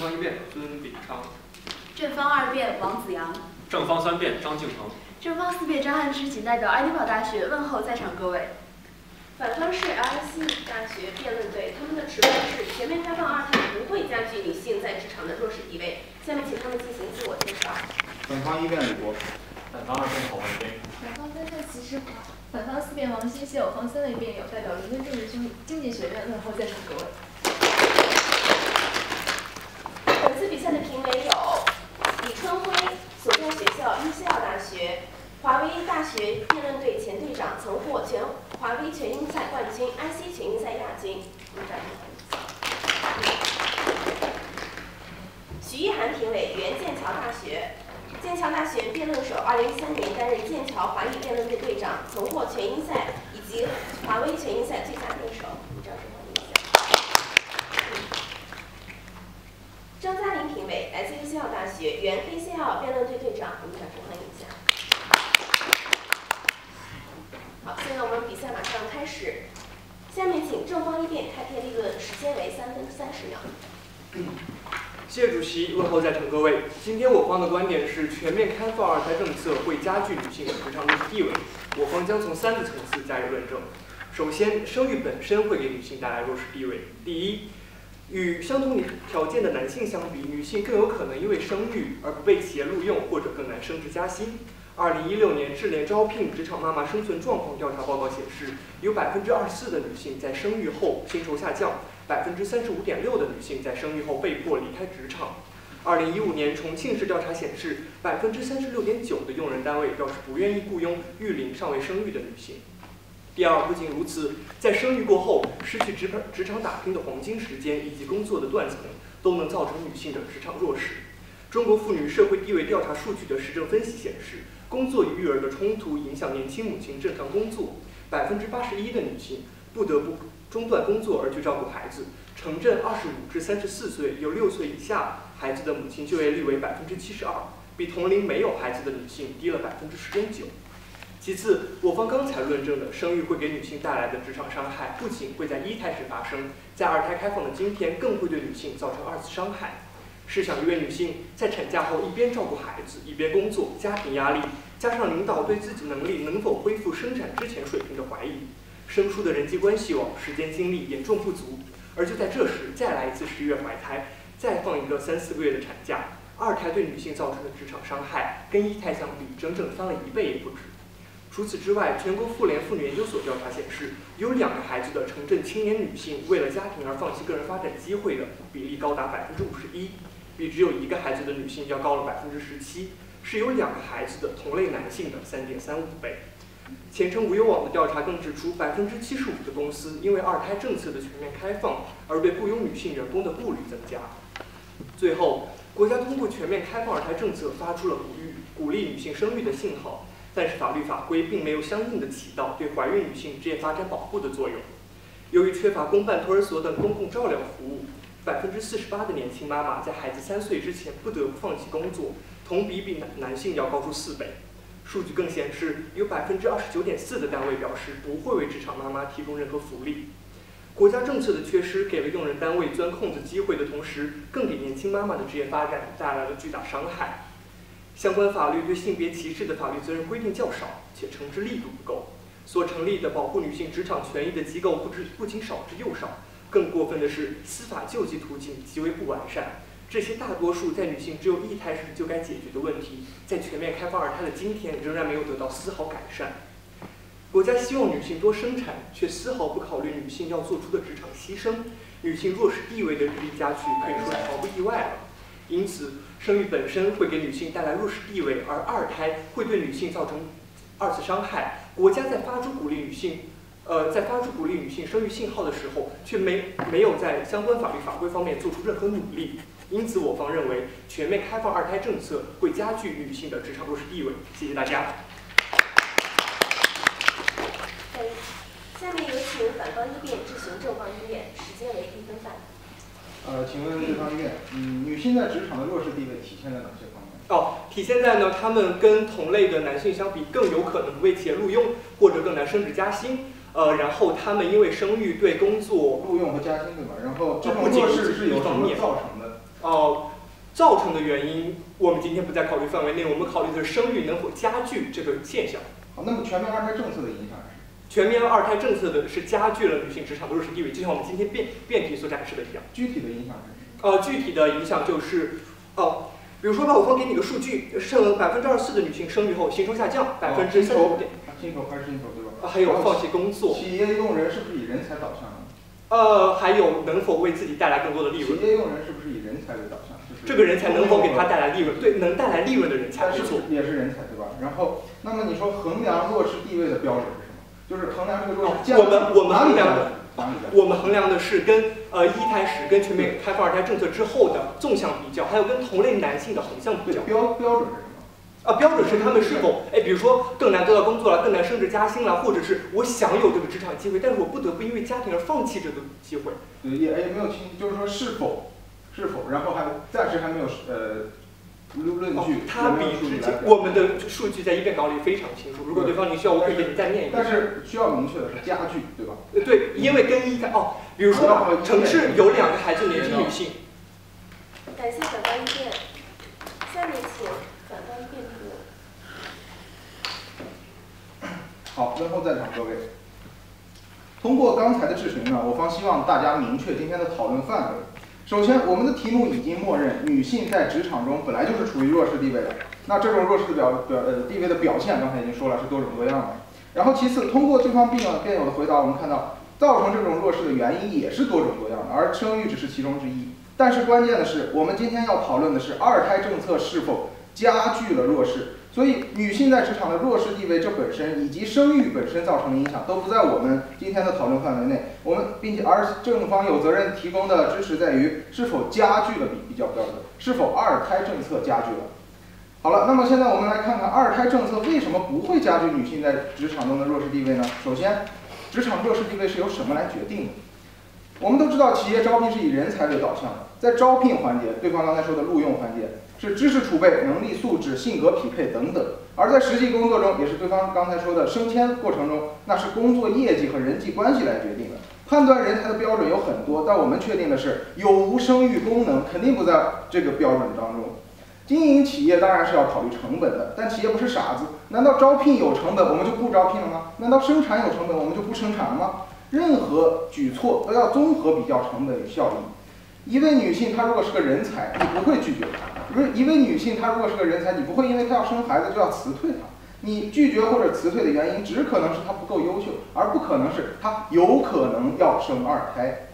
方一辩孙秉昌。正方二辩王子阳。正方三辩张敬腾。正方四辩张汉之，仅代表爱丁堡大学问候在场各位。反方是 LSE 大学辩论队，他们的持论是全面开放二胎不会加剧女性在职场的弱势地位。下面请他们进行自我介绍。本方一辩李博。反方二辩郝文斌。反方三辩齐世华。反方四辩王新希。我方三位辩友代表伦敦政治经济学院问候在场各位。本次比赛的评委有李春辉，所在学校伊谢尔大学，华威大学辩论队前队长，曾获华威全英赛冠军、IC 全英赛亚军。徐一涵评委原剑桥大学，剑桥大学辩论手，2013年担任剑桥华裔辩论队队长，曾获全英赛以及华威全英赛最佳辩手。张嘉玲评委来自 UCL 大学，原 KCL 辩论队队长，我们掌声欢迎一下。好，现在我们比赛马上开始。下面请正方一辩开篇立论，时间为3分30秒。谢主席，问候在场各位。今天我方的观点是，全面开放二胎政策会加剧女性的职场弱势地位。我方将从3个层次加以论证。首先，生育本身会给女性带来弱势地位。第一，与相同条件的男性相比，女性更有可能因为生育而不被企业录用，或者更难升职加薪。2016年智联招聘职场妈妈生存状况调查报告显示，有24%的女性在生育后薪酬下降，35.6%的女性在生育后被迫离开职场。2015年重庆市调查显示，36.9%的用人单位表示不愿意雇佣育龄尚未生育的女性。第二，不仅如此，在生育过后失去职场打拼的黄金时间以及工作的断层，都能造成女性的职场弱势。中国妇女社会地位调查数据的实证分析显示，工作与育儿的冲突影响年轻母亲正常工作，81%的女性不得不中断工作而去照顾孩子。城镇25至34岁有6岁以下孩子的母亲就业率为72%，比同龄没有孩子的女性低了10.9%。其次，我方刚才论证的生育会给女性带来的职场伤害，不仅会在1胎时发生，在2胎开放的今天，更会对女性造成2次伤害。试想，一位女性在产假后一边照顾孩子，一边工作，家庭压力加上领导对自己能力能否恢复生产之前水平的怀疑，生疏的人际关系网，时间精力严重不足。而就在这时，再来一次10月怀胎，再放一个3-4个月的产假，2胎对女性造成的职场伤害跟1胎相比，整整翻了1倍也不止。除此之外，全国妇联妇女研究所调查显示，有2个孩子的城镇青年女性为了家庭而放弃个人发展机会的比例高达51%，比只有1个孩子的女性要高了17%，是有2个孩子的同类男性的3.35倍。前程无忧网的调查更指出，75%的公司因为2胎政策的全面开放而对雇佣女性员工的顾虑增加。最后，国家通过全面开放2胎政策发出了鼓励女性生育的信号，但是法律法规并没有相应的起到对怀孕女性职业发展保护的作用。由于缺乏公办托儿所等公共照料服务，48%的年轻妈妈在孩子3岁之前不得不放弃工作，同比男性要高出4倍。数据更显示，有29.4%的单位表示不会为职场妈妈提供任何福利。国家政策的缺失给了用人单位钻空子机会的同时，更给年轻妈妈的职业发展带来了巨大伤害。相关法律对性别歧视的法律责任规定较少，且惩治力度不够。所成立的保护女性职场权益的机构不仅少之又少，更过分的是司法救济途径极为不完善。这些大多数在女性只有1胎时就该解决的问题，在全面开放2胎的今天仍然没有得到丝毫改善。国家希望女性多生产，却丝毫不考虑女性要做出的职场牺牲，女性弱势地位的日益加剧可以说是毫不意外了。因此，生育本身会给女性带来弱势地位，而2胎会对女性造成2次伤害。国家在发出鼓励女性生育信号的时候，却没有在相关法律法规方面做出任何努力。因此，我方认为全面开放2胎政策会加剧女性的职场弱势地位。谢谢大家。下面有请反方一辩质询正方一辩，时间为1分半。请问正方一辩，女性在职场的弱势地位体现在哪些方面？体现在呢，她们跟同类的男性相比，更有可能不被企业录用，或者更难升职加薪。然后她们因为生育对工作录用和加薪对吧？然后这种不仅弱势是由什么造成的？造成的原因，我们今天不在考虑范围内，我们考虑的是生育能否加剧这个现象。好，那么全面二胎政策的影响是？全面二胎政策的是加剧了女性职场的弱势地位，就像我们今天辩题所展示的一样。具体的影响是？具体的影响就是比如说吧，我方给你个数据，剩24%的女性生育后薪酬下降35%。薪酬还是薪酬对吧？还有放弃工作。企业用人是不是以人才导向的？还有能否为自己带来更多的利润？企业用人是不是以人才为导向？这个人才能否给他带来利润？对，能带来利润的人才没错。也是人才对吧？然后，那么你说衡量弱势地位的标准是什么？就是衡量这个弱势。我们衡量的是跟一胎时跟全面开放二胎政策之后的纵向比较，还有跟同类男性的横向比较。标准是什么？标准是他们是否比如说更难得到工作了，更难升职加薪了，或者是我享有这个职场机会，但是我不得不因为家庭而放弃这个机会。对，也没有就是说是否，然后暂时还没有论据。它比之前我们的数据在一辩稿里非常清楚，如果对方你需要，我可以给你再念一遍。但是需要明确的是加剧，对吧？对，因为跟一胎比如说城市有2个孩子年轻女性。感谢本方意见，下面请本方辩读。好，问候在场各位。通过刚才的质询呢，我方希望大家明确今天的讨论范围。首先，我们的题目已经默认女性在职场中本来就是处于弱势地位的，那这种弱势的地位的表现，刚才已经说了是多种多样的。然后其次，通过对方辩友的回答，我们看到造成这种弱势的原因也是多种多样的，而生育只是其中之一。但是关键的是，我们今天要讨论的是二胎政策是否加剧了弱势。所以，女性在职场的弱势地位这本身以及生育本身造成的影响都不在我们今天的讨论范围内。而正方有责任提供的支持在于是否加剧了比较标准，是否二胎政策加剧了。好了，那么现在我们来看看二胎政策为什么不会加剧女性在职场中的弱势地位呢？首先，职场弱势地位是由什么来决定的？我们都知道，企业招聘是以人才为导向的，在招聘环节，对方刚才说的录用环节。是知识储备、能力素质、性格匹配等等，而在实际工作中，也是对方刚才说的升迁过程中，那是工作业绩和人际关系来决定的。判断人才的标准有很多，但我们确定的是有无生育功能肯定不在这个标准当中。经营企业当然是要考虑成本的，但企业不是傻子，难道招聘有成本我们就不招聘了吗？难道生产有成本我们就不生产了吗？任何举措都要综合比较成本与效益。一位女性她如果是个人才，你不会拒绝她。一位女性她如果是个人才，你不会因为她要生孩子就要辞退她。你拒绝或者辞退的原因，只可能是她不够优秀，而不可能是她有可能要生二胎。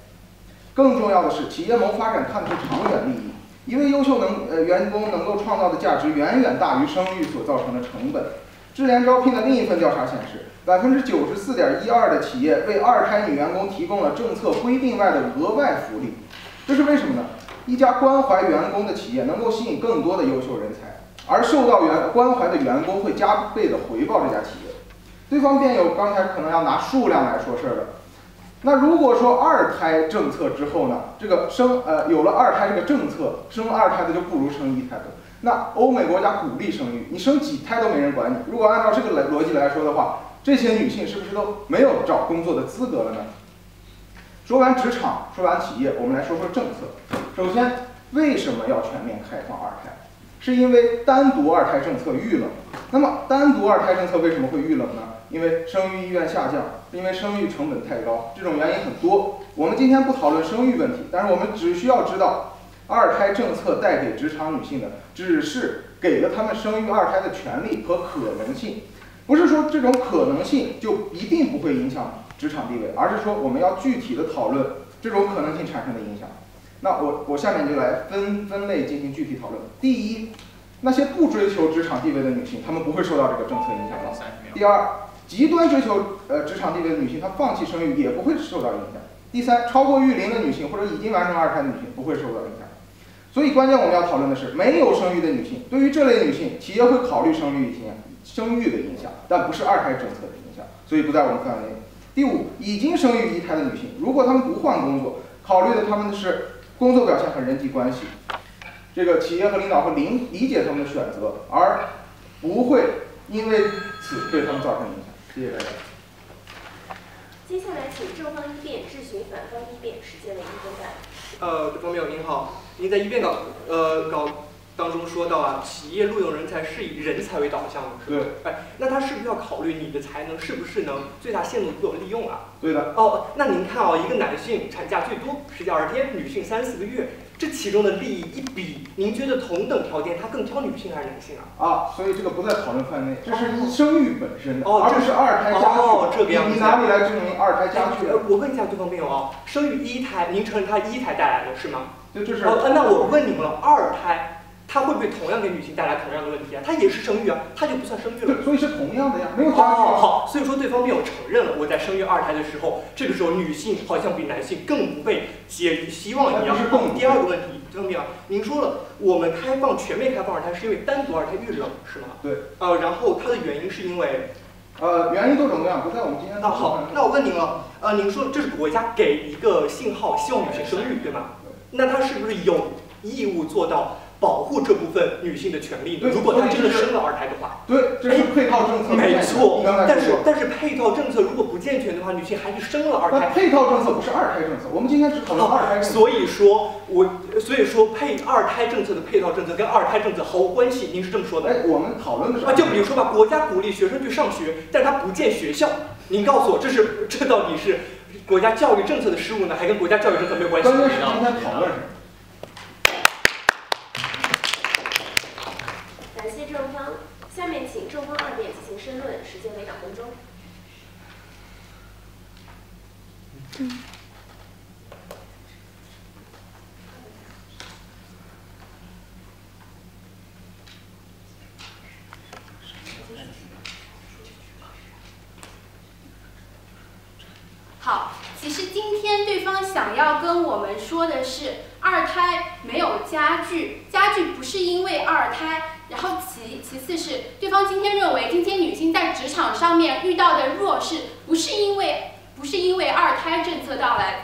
更重要的是，企业谋发展看的是长远利益。一位优秀员工能够创造的价值远远大于生育所造成的成本。智联招聘的另一份调查显示，94.12%的企业为二胎女员工提供了政策规定外的额外福利。这是为什么呢？一家关怀员工的企业能够吸引更多的优秀人才，而受到关怀的员工会加倍的回报这家企业。对方辩友刚才可能要拿数量来说事儿了。那如果说二胎政策之后呢，这个有了二胎这个政策，生二胎的就不如生一胎的。那欧美国家鼓励生育，你生几胎都没人管你。如果按照这个逻辑来说的话，这些女性是不是都没有找工作的资格了呢？说完职场，说完企业，我们来说说政策。首先，为什么要全面开放二胎？是因为单独二胎政策遇冷。那么单独二胎政策为什么会遇冷呢？因为生育意愿下降，因为生育成本太高，这种原因很多。我们今天不讨论生育问题，但是我们只需要知道，二胎政策带给职场女性的，只是给了她们生育二胎的权利和可能性，不是说这种可能性就一定不会影响职场地位，而是说我们要具体的讨论这种可能性产生的影响。那我下面就来分类进行具体讨论。第一，那些不追求职场地位的女性，她们不会受到这个政策影响的。第二，极端追求职场地位的女性，她放弃生育也不会受到影响。第三，超过育龄的女性或者已经完成二胎的女性不会受到影响。所以关键我们要讨论的是，没有生育的女性，对于这类女性，企业会考虑生育的影响，但不是二胎政策的影响，所以不在我们范围内。第五，已经生育一胎的女性，如果她们不换工作，考虑的她们的是工作表现和人际关系，这个企业和领导会理解她们的选择，而不会因为此对她们造成影响。谢谢大家。接下来请正方一辩质询反方一辩，时间为1分半。方辩友您好，您在议辩稿当中说到啊，企业录用人才是以人才为导向的，是吧？对。哎，那他是不是要考虑你的才能是不是能最大限度被我利用啊？对的。哦，那您看啊，一个男性产假最多10几20天，女性3、4个月，这其中的利益一比，您觉得同等条件他更挑女性还是男性啊？啊，所以这个不在讨论范围内，这是生育本身的，哦，而不是二胎加剧。哦，这个样子。你哪里来证明二胎加剧？我问一下对方辩友啊，生育1胎，您承认他1胎带来的是吗？这是。那我问你们了，2胎。它会不会同样给女性带来同样的问题啊？它也是生育啊，它就不算生育了。对，所以是同样的呀，没有加剧。好，所以说对方辩友承认了，我在生育2胎的时候，这个时候女性好像比男性更不被给予希望一样。第二个问题，对方辩友，您说了，我们全面开放2胎是因为单独2胎遇冷，是吗？对。然后它的原因是因为，原因多种多样，不在我们今天。好，那我问您了，您说这是国家给一个信号，希望女性生育，对吗？那它是不是有义务做到保护这部分女性的权利呢？如果她真的生了2胎的话，对，这是配套政策。没错，但是配套政策如果不健全的话，女性还是生了2胎。配套政策不是2胎政策，我们今天只讨论2胎政策。所以说2胎政策的配套政策跟2胎政策毫无关系，您是这么说的？哎，我们讨论的是就比如说吧，国家鼓励学生去上学，但是他不建学校，您告诉我，这到底是国家教育政策的失误呢，还跟国家教育政策没有关系？关键是今天讨论什么？感谢正方，下面请正方2辩进行申论，时间为2分钟。好，其实今天对方想要跟我们说的是2胎没有加剧不是因为2胎，然后其次是对方今天认为今天女性在职场上面遇到的弱势不是因为2胎政策到来。